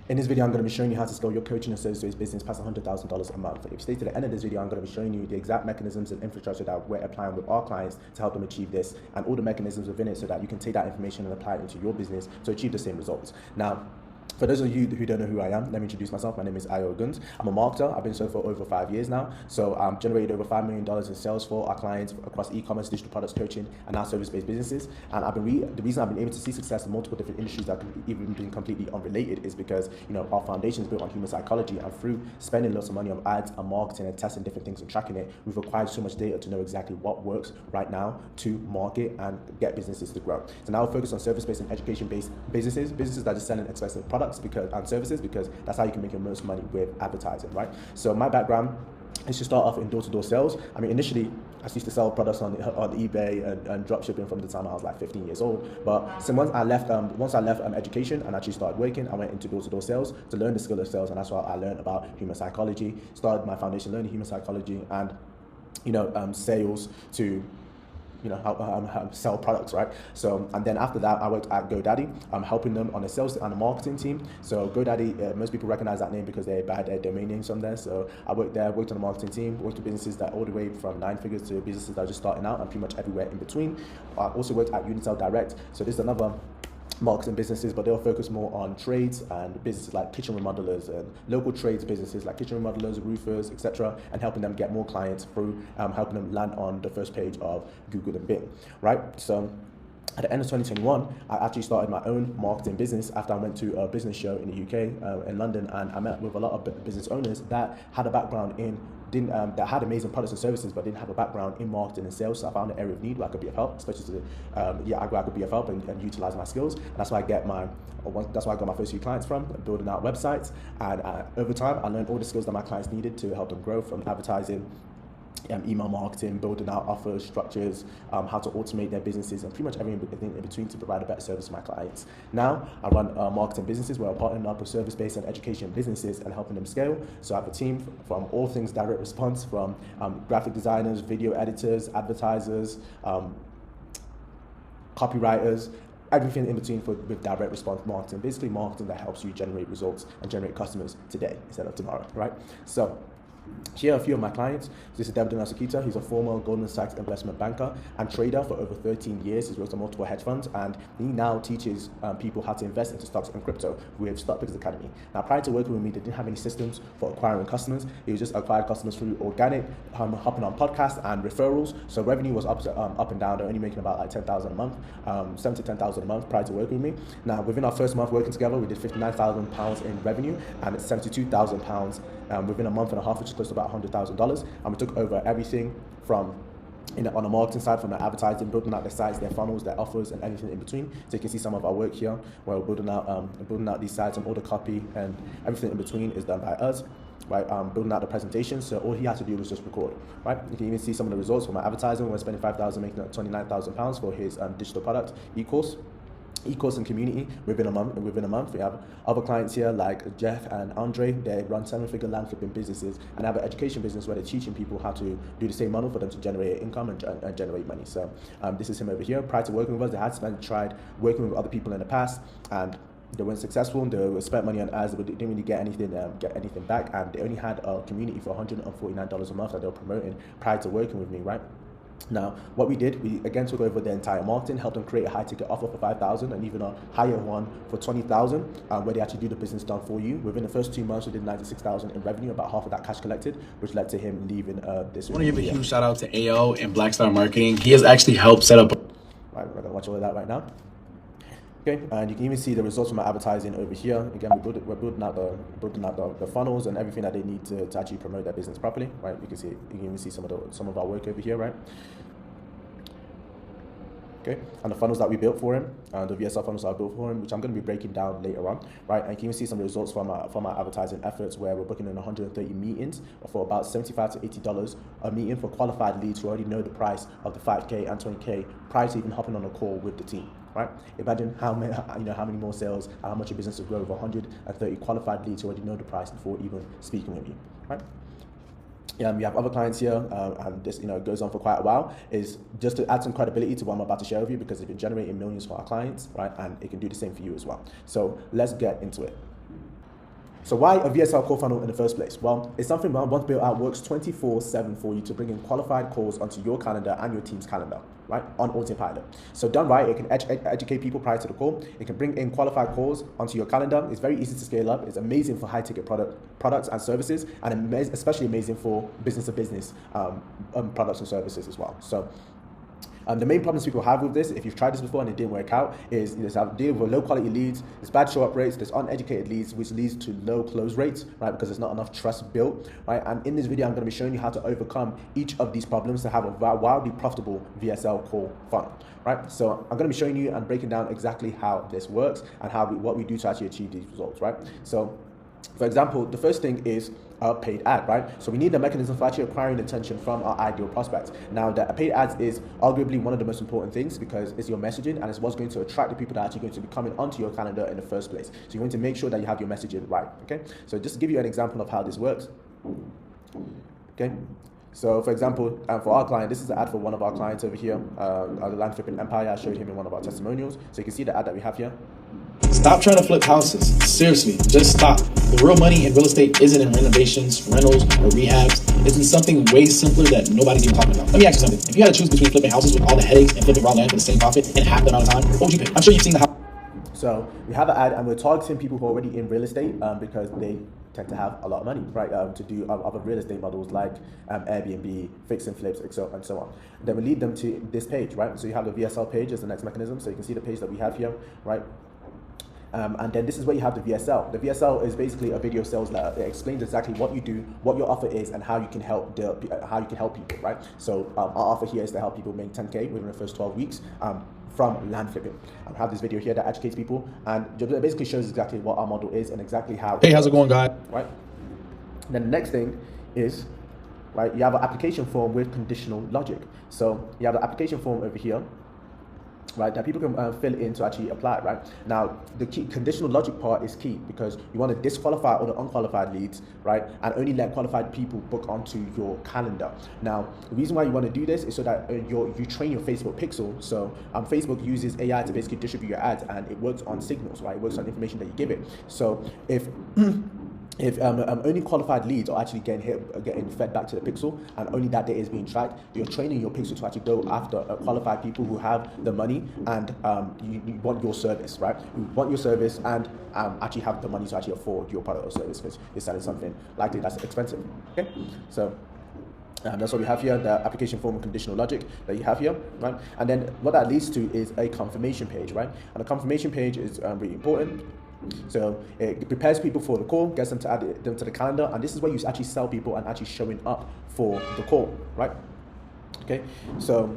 In this video, I'm going to be showing you how to scale your coaching and service-based business past $100,000 a month. If you stay to the end of this video, I'm going to be showing you the exact mechanisms and infrastructure that we're applying with our clients to help them achieve this, and all the mechanisms within it so that you can take that information and apply it into your business to achieve the same results. Now, for those of you who don't know who I am, let me introduce myself. My name is Ayo Guns. I'm a marketer. I've been so for over 5 years now. So I've generated over $5 million in sales for our clients across e-commerce, digital products, coaching, and now service-based businesses. And the reason I've been able to see success in multiple different industries that can even be completely unrelated is because our foundation is built on human psychology, and through spending lots of money on ads and marketing and testing different things and tracking it, we've acquired so much data to know exactly what works right now to market and get businesses to grow. So now we're focused on service-based and education-based businesses that are selling expensive products and services, because that's how you can make your most money with advertising, right? So my background is to start off in door-to-door sales. I mean, initially, I used to sell products on eBay and drop shipping from the time I was like 15 years old. But so once I left education and actually started working, I went into door-to-door sales to learn the skill of sales, and that's why I learned about human psychology. Started my foundation learning human psychology and sales to how sell products, right? So, and then after that, I worked at GoDaddy, helping them on the sales and the marketing team. So GoDaddy, most people recognize that name because they had their domain names on there. So I worked there, worked on the marketing team, worked with businesses that all the way from 9 figures to businesses that are just starting out and pretty much everywhere in between. I also worked at Unitel Direct. So this is another marketing businesses, but they'll focus more on trades and businesses like kitchen remodelers and local trades businesses like kitchen remodelers, roofers, etc., and helping them get more clients through helping them land on the first page of Google and Bing, right? So at the end of 2021, I actually started my own marketing business after I went to a business show in the UK, in London, and I met with a lot of business owners that had a background in that had amazing products and services, but didn't have a background in marketing and sales. So I found an area of need where I could be of help, especially I could be of help and utilize my skills. And that's why I got my first few clients from building out websites. And over time, I learned all the skills that my clients needed to help them grow, from advertising, email marketing, building out offers, structures, how to automate their businesses, and pretty much everything in between to provide a better service to my clients. Now, I run marketing businesses where I'm partnering up with service-based and education businesses and helping them scale. So I have a team from all things direct response, from graphic designers, video editors, advertisers, copywriters, everything in between with direct response marketing. Basically marketing that helps you generate results and generate customers today instead of tomorrow, right? So here are a few of my clients. This is David Nasakita. He's a former Goldman Sachs investment banker and trader for over 13 years. He's worked on multiple hedge funds, and he now teaches people how to invest into stocks and crypto with Stock Pickers Academy. Now, prior to working with me, they didn't have any systems for acquiring customers. He was just acquired customers through organic, hopping on podcasts and referrals. So revenue was up and down. They're only making about like $10,000 a month, $7,000 to $10,000 a month prior to working with me. Now, within our first month working together, we did £59,000 in revenue and £72,000 within a month and a half, which is close to about $100,000. And we took over everything from on the marketing side, from the advertising, building out their sites, their funnels, their offers, and everything in between. So you can see some of our work here, where we're building out these sites, and all the copy and everything in between is done by us, right? Building out the presentation. So all he had to do was just record, right? You can even see some of the results from my advertising. We're spending $5,000, making £29,000 for his digital product e-course and community within a month. We have other clients here like Jeff and Andre. They run 7-figure land flipping businesses and have an education business where they're teaching people how to do the same model for them to generate income and generate money. So this is him over here. Prior to working with us, they had tried working with other people in the past, and they weren't successful. They spent money on ads, but they didn't really get anything back, and they only had a community for $149 a month that they were promoting prior to working with me, right? Now, what we did, we again took over the entire marketing, helped them create a high ticket offer for $5,000 and even a higher one for $20,000, where they actually do the business done for you. Within the first 2 months, we did $96,000 in revenue, about half of that cash collected, which led to him leaving this. I want to give a huge shout out to AO and Black Star Marketing. He has actually helped set up. Right, we're gonna watch all of that right now. Okay, and you can even see the results from our advertising over here. Again, we're building out the funnels and everything that they need to actually promote their business properly, right? You can even see some of our work over here, right? Okay, and the funnels that we built for him, the VSL funnels that I built for him, which I'm going to be breaking down later on, right? And you can even see some results from our advertising efforts, where we're booking in 130 meetings for about $75 to $80 a meeting for qualified leads who already know the price of the 5K and 20K prior to even hopping on a call with the team, right? Imagine how many more sales and how much your business will grow with 130 qualified leads who already know the price before even speaking with you, right? We have other clients here, and this goes on for quite a while, is just to add some credibility to what I'm about to share with you, because they've been generating millions for our clients, right? And it can do the same for you as well. So let's get into it. So why a VSL Core Funnel in the first place? Well, it's something that once built out works 24/7 for you to bring in qualified calls onto your calendar and your team's calendar, right, on autopilot. So done right, it can educate people prior to the call. It can bring in qualified calls onto your calendar. It's very easy to scale up. It's amazing for high-ticket products and services, and especially amazing for business-to-business products and services as well. So the main problems people have with this, if you've tried this before and it didn't work out, is you deal with low quality leads, there's bad show up rates, there's uneducated leads, which leads to low close rates, right? Because there's not enough trust built, right? And in this video, I'm going to be showing you how to overcome each of these problems to have a wildly profitable VSL Core Funnel, right? So I'm going to be showing you and breaking down exactly how this works and what we do to actually achieve these results, right? So, for example, the first thing is a paid ad, right? So we need a mechanism for actually acquiring attention from our ideal prospects. Now, the paid ads is arguably one of the most important things because it's your messaging and it's what's going to attract the people that are actually going to be coming onto your calendar in the first place. So you want to make sure that you have your messaging right, okay? So just to give you an example of how this works, okay? So, for example, for our client, this is the ad for one of our clients over here, the land flipping empire. I showed him in one of our testimonials. So you can see the ad that we have here. Stop trying to flip houses. Seriously, just stop. The real money in real estate isn't in renovations, rentals, or rehabs. It's in something way simpler that nobody's even talking about. Let me ask you something. If you had to choose between flipping houses with all the headaches and flipping raw land for the same profit in half the amount of time, what would you pick? I'm sure you've seen the house. So we have an ad and we're targeting people who are already in real estate because they tend to have a lot of money, right, to do other real estate models like Airbnb, fix and flips, and so on. Then we lead them to this page, right? So you have the VSL page as the next mechanism. So you can see the page that we have here, right? And then this is where you have the VSL. The VSL is basically a video sales letter. It explains exactly what you do, what your offer is, and how you can help people, right? So our offer here is to help people make 10K within the first 12 weeks. From land flipping. I have this video here that educates people and it basically shows exactly what our model is and exactly how. Hey, how's it going, guys? Right. Then the next thing is, right, you have an application form with conditional logic. So you have the application form over here, right, that people can fill in to actually apply, right? Now, the key conditional logic part is key because you want to disqualify all the unqualified leads, right, and only let qualified people book onto your calendar. Now, the reason why you want to do this is so that you train your Facebook pixel. So Facebook uses AI to basically distribute your ads, and it works on signals, right? It works on information that you give it. So if only qualified leads are actually getting fed back to the pixel and only that data is being tracked, you're training your pixel to actually go after qualified people who have the money and you want your service, right? You want your service and actually have the money to actually afford your product or service because you're selling something likely that's expensive, okay? So that's what we have here, the application form and conditional logic that you have here, right? And then what that leads to is a confirmation page, right? And a confirmation page is really important. So it prepares people for the call, gets them to add them to the calendar, and this is where you actually sell people and actually showing up for the call, right? Okay, so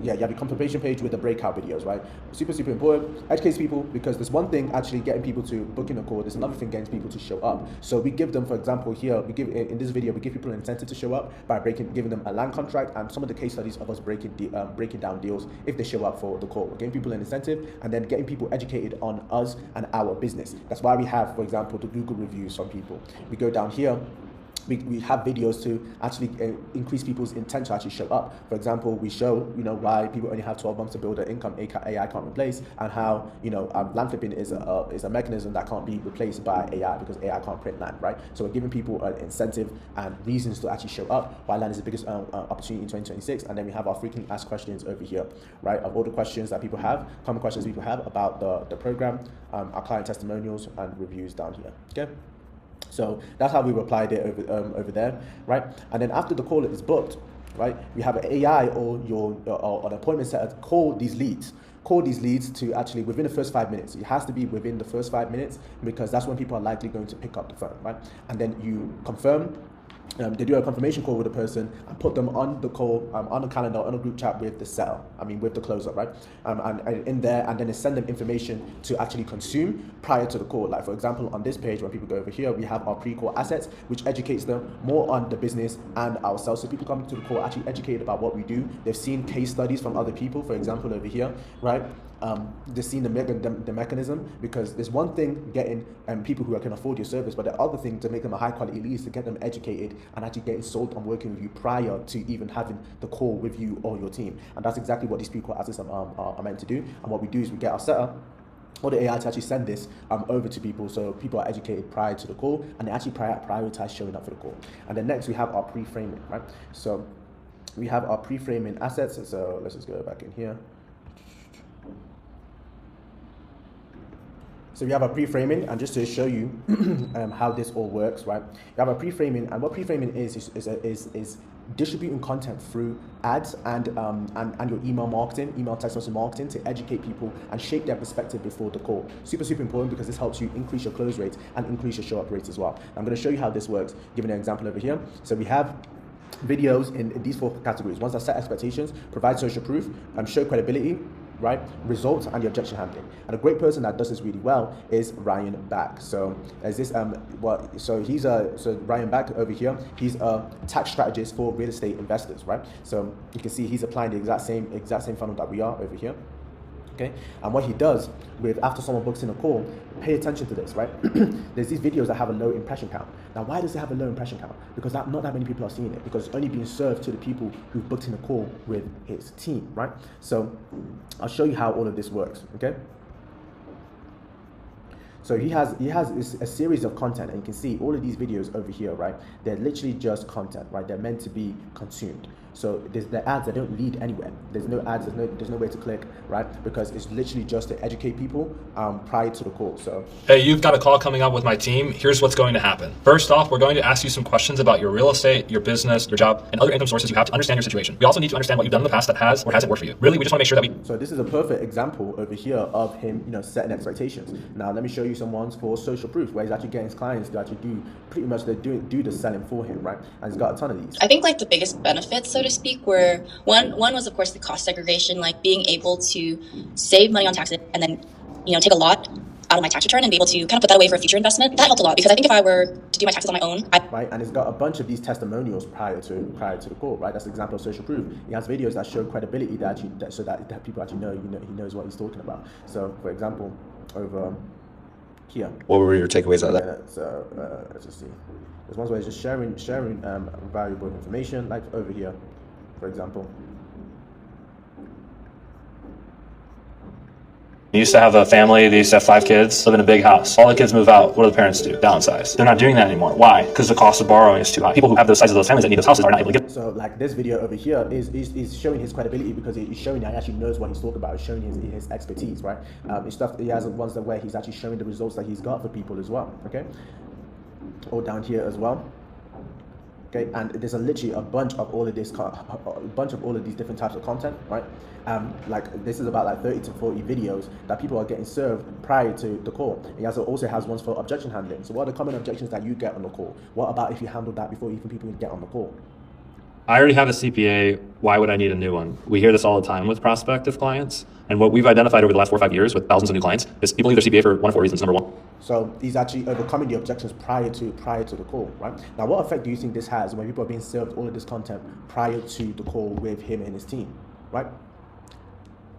yeah, you have your confirmation page with the breakout videos, right? Super important. Educates people because there's one thing actually getting people to book in a call. There's another thing getting people to show up. So we give them, for example, here we give in this video we give people an incentive to show up by giving them a land contract and some of the case studies of us breaking down deals if they show up for the call. We're giving people an incentive and then getting people educated on us and our business. That's why we have, for example, the Google reviews from people. We go down here. We have videos to actually increase people's intent to actually show up. For example, we show, why people only have 12 months to build an income AI can't replace, and how, land flipping is a mechanism that can't be replaced by AI because AI can't print land, right? So we're giving people an incentive and reasons to actually show up, why land is the biggest opportunity in 2026. And then we have our frequently asked questions over here, right? Of all the questions that people have, common questions people have about the program, our client testimonials and reviews down here, okay? So that's how we applied it over there, right? And then after the call is booked, right, we have an AI or an appointment setter call these leads to actually within the first 5 minutes. It has to be within the first 5 minutes because that's when people are likely going to pick up the phone, right? And then you confirm. They do a confirmation call with the person and put them on the call, on the calendar, on a group chat with the seller, with the closer, right? And in there, and then they send them information to actually consume prior to the call. Like, for example, on this page, when people go over here, we have our pre-call assets, which educates them more on the business and ourselves. So people come to the call actually educated about what we do. They've seen case studies from other people, for example, over here, right? They've seen the mechanism because there's one thing getting people who can afford your service, but the other thing to make them a high quality lead is to get them educated and actually getting sold on working with you prior to even having the call with you or your team. And that's exactly what these people assets are meant to do. And what we do is we get our setup, or the AI to actually send this over to people, so people are educated prior to the call, and they actually prioritize showing up for the call. And then next we have our pre-framing, right? So we have our pre-framing assets. So let's just go back in here. So we have a pre-framing, and just to show you how this all works, right? You have a pre-framing, and what pre-framing is distributing content through ads and your email marketing, email text message marketing, to educate people and shape their perspective before the call. Super important, because this helps you increase your close rates and increase your show up rates as well. I'm going to show you how this works, giving an example over here. So we have videos in these 4 categories. Ones that set expectations, provide social proof, show credibility, right, results, and the objection handling. And a great person that does this really well is Ryan Back. So as this so Ryan Back over here, he's a tax strategist for real estate investors, right? So you can see he's applying the exact same funnel that we are over here. Okay, and what he does with, after someone books in a call, pay attention to this, right? There's these videos that have a low impression count. Now, why does it have a low impression count? Because not that many people are seeing it, because it's only being served to the people who've booked in a call with his team, right? So I'll show you how all of this works, okay? So he has a series of content, and you can see all of these videos over here, right? They're literally just content, right? They're meant to be consumed. So the ads, they don't lead anywhere. There's no ads, there's no way to click, right? Because it's literally just to educate people prior to the call. So, hey, you've got a call coming up with my team. Here's what's going to happen. First off, we're going to ask you some questions about your real estate, your business, your job, and other income sources you have to understand your situation. We also need to understand what you've done in the past that has or hasn't worked for you. Really, we just want to make sure that we... So this is a perfect example over here of him, setting expectations. Now, let me show you some ones for social proof, where he's actually getting his clients to actually do pretty much do the selling for him, right? And he's got a ton of these. I think like the biggest benefits, so to speak, were one was of course the cost segregation, like being able to save money on taxes and then take a lot out of my tax return and be able to kind of put that away for a future investment. That helped a lot, because I think if I were to do my taxes on my own, right, and it's got a bunch of these testimonials prior to the call, right? That's an example of social proof. He has videos that show credibility so that people actually know he knows what he's talking about. So, for example, over here. What were your takeaways out of that? So let's just see. There's ones where it's just sharing valuable information, like over here, for example. They used to have a family, they used to have 5 kids, live in a big house. All the kids move out. What do the parents do? Downsize. They're not doing that anymore. Why? Because the cost of borrowing is too high. People who have those sizes of those families that need those houses are not able to get. So like this video over here is showing his credibility, because he's showing that he actually knows what he's talking about. It's showing his expertise, right? He has ones where he's actually showing the results that he's got for people as well, okay? Or down here as well. Okay, and there's literally a bunch of all of these different types of content, right? Like this is about like 30 to 40 videos that people are getting served prior to the call. He also has ones for objection handling. So what are the common objections that you get on the call? What about if you handle that before even people get on the call? I already have a CPA. Why would I need a new one? We hear this all the time with prospective clients. And what we've identified over the last 4 or 5 years with thousands of new clients is people need their CPA for one of 4 reasons. Number one. So he's actually overcoming the objections prior to the call, right? Now, what effect do you think this has when people are being served all of this content prior to the call with him and his team, right?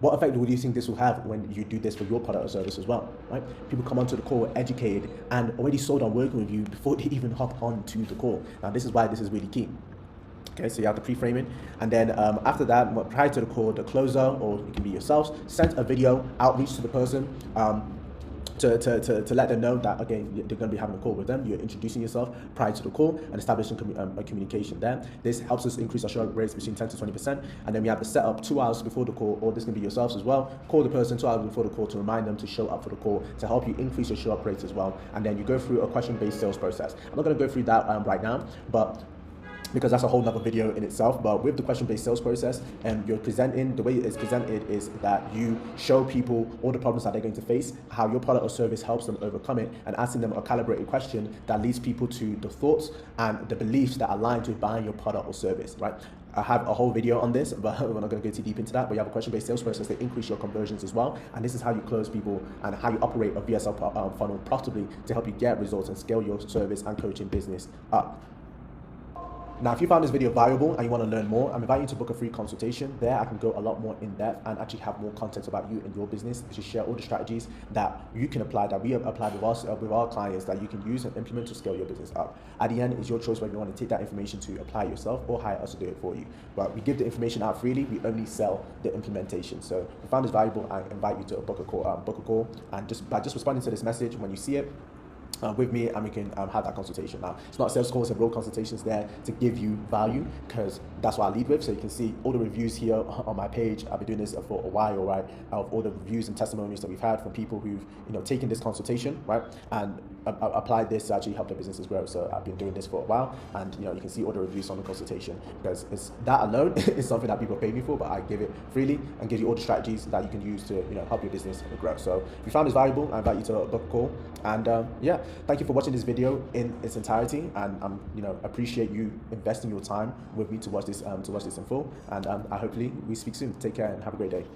What effect do you think this will have when you do this for your product or service as well, right? People come onto the call educated and already sold on working with you before they even hop onto the call. Now, this is why this is really key. Okay, so you have the pre-framing, and then after that, prior to the call, the closer, or it can be yourselves, send a video outreach to the person to let them know that, okay, they're going to be having a call with them. You're introducing yourself prior to the call and establishing a communication there. This helps us increase our show rates between 10 to 20%. And then we have the setup 2 hours before the call, or this can be yourselves as well. Call the person 2 hours before the call to remind them to show up for the call, to help you increase your show up rates as well. And then you go through a question-based sales process. I'm not going to go through that right now, but because that's a whole nother video in itself. But with the question-based sales process, you're presenting, the way it's presented is that you show people all the problems that they're going to face, how your product or service helps them overcome it, and asking them a calibrated question that leads people to the thoughts and the beliefs that align to buying your product or service, right? I have a whole video on this, but we're not going to go too deep into that. But you have a question-based sales process that increase your conversions as well. And this is how you close people and how you operate a VSL funnel profitably to help you get results and scale your service and coaching business up. Now, if you found this video valuable and you want to learn more, I'm inviting you to book a free consultation. There, I can go a lot more in depth and actually have more context about you and your business to share all the strategies that you can apply, that we have applied with us, with our clients, that you can use and implement to scale your business up. At the end, it's your choice whether you want to take that information to apply yourself or hire us to do it for you. But we give the information out freely. We only sell the implementation. So if you found this valuable, I invite you to book a call, and by just responding to this message when you see it, with me, and we can have that consultation. Now, it's not a sales call, it's a real consultation. It's there to give you value, because that's what I lead with. So you can see all the reviews here on my page. I've been doing this for a while, right? Of all the reviews and testimonies that we've had from people who've taken this consultation, right, and applied this to actually help their businesses grow. So I've been doing this for a while, and you can see all the reviews on the consultation, because it's that alone is something that people pay me for, but I give it freely and give you all the strategies that you can use to help your business grow. So if you found this valuable, I invite you to book a call, and yeah. Thank you for watching this video in its entirety, and appreciate you investing your time with me to watch this in full. And hopefully we speak soon. Take care and have a great day.